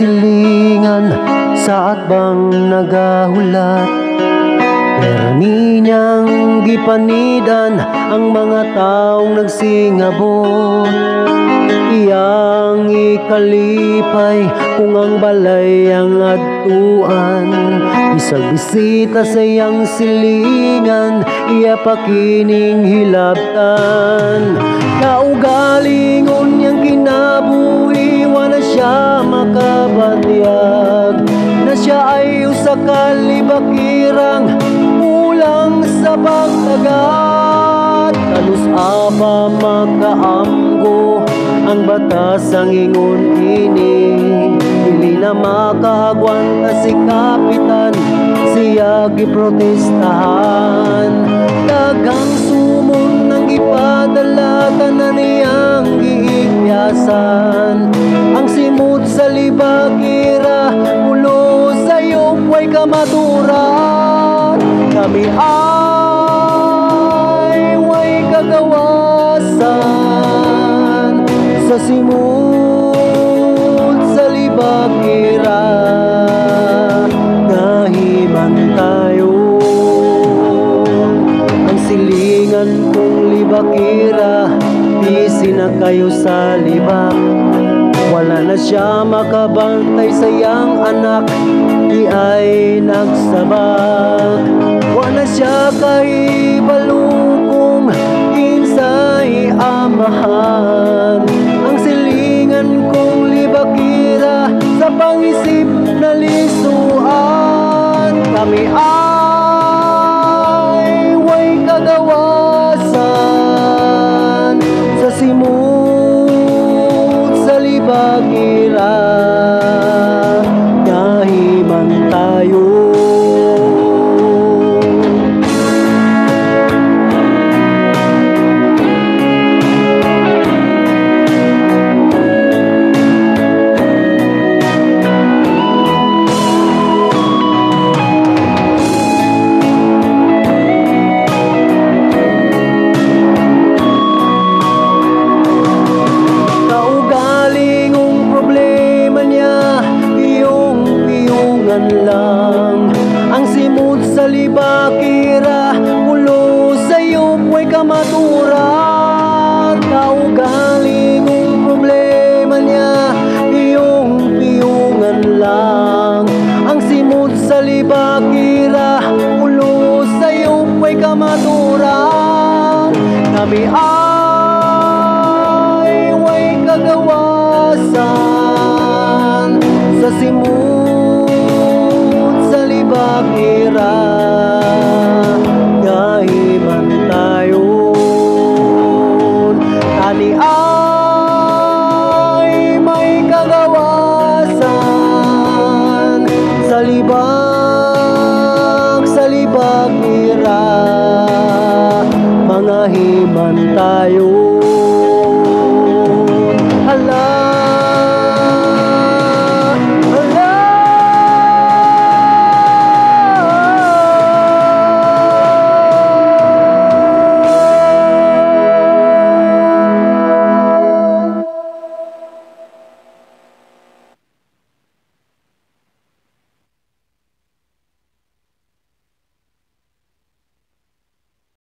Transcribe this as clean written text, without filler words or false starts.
silingan sa atbang nagahulat. Permi niyang gipanidan ang mga taong nagsingabot. Iyang ikalipay kung ang balay ang adtuan. Isang bisita sa iyang silingan, iya pakining hilabtan. Kaugalingon niyang kinabuhi, wala siya makabatyag. Na siya ay usa ka libakirang ulang sa pagtagat. Talus apa makaamgo ang batas ang ingon ini. Dili na makaagwanta si kapitan, siya giprotestahan. Daghang sumon nang gipadala, tanan niyang giigyasan. Ang simut sa libakira, ulo sa'yo way kamaturan. Kami ay way kagawasan sa simut sa libakira. Nahiman tayo ang silingan kong libakira, busy na kayo sa libak. Wala na siya makabantay sa iyang anak, di ay nagsabak. Wala siya kay balukong kinsay amahan. Ang silingan kong libakira sa pangisip na lisuan. Kami ay way kagawasan sa simut sa libakira. Nahiman tayo. Lang ang simut sa libakira, ulo sa'yo way kamaturan. Kaugaling ang problema niya, piyong-piyungan lang. Ang simut sa libakira, ulo sa'yo way kamaturan. Kami ay way kagawasan sa simut libakira. Nahiman tayo. Kani ay may kagawasan sa libakira. Mga himan tayo.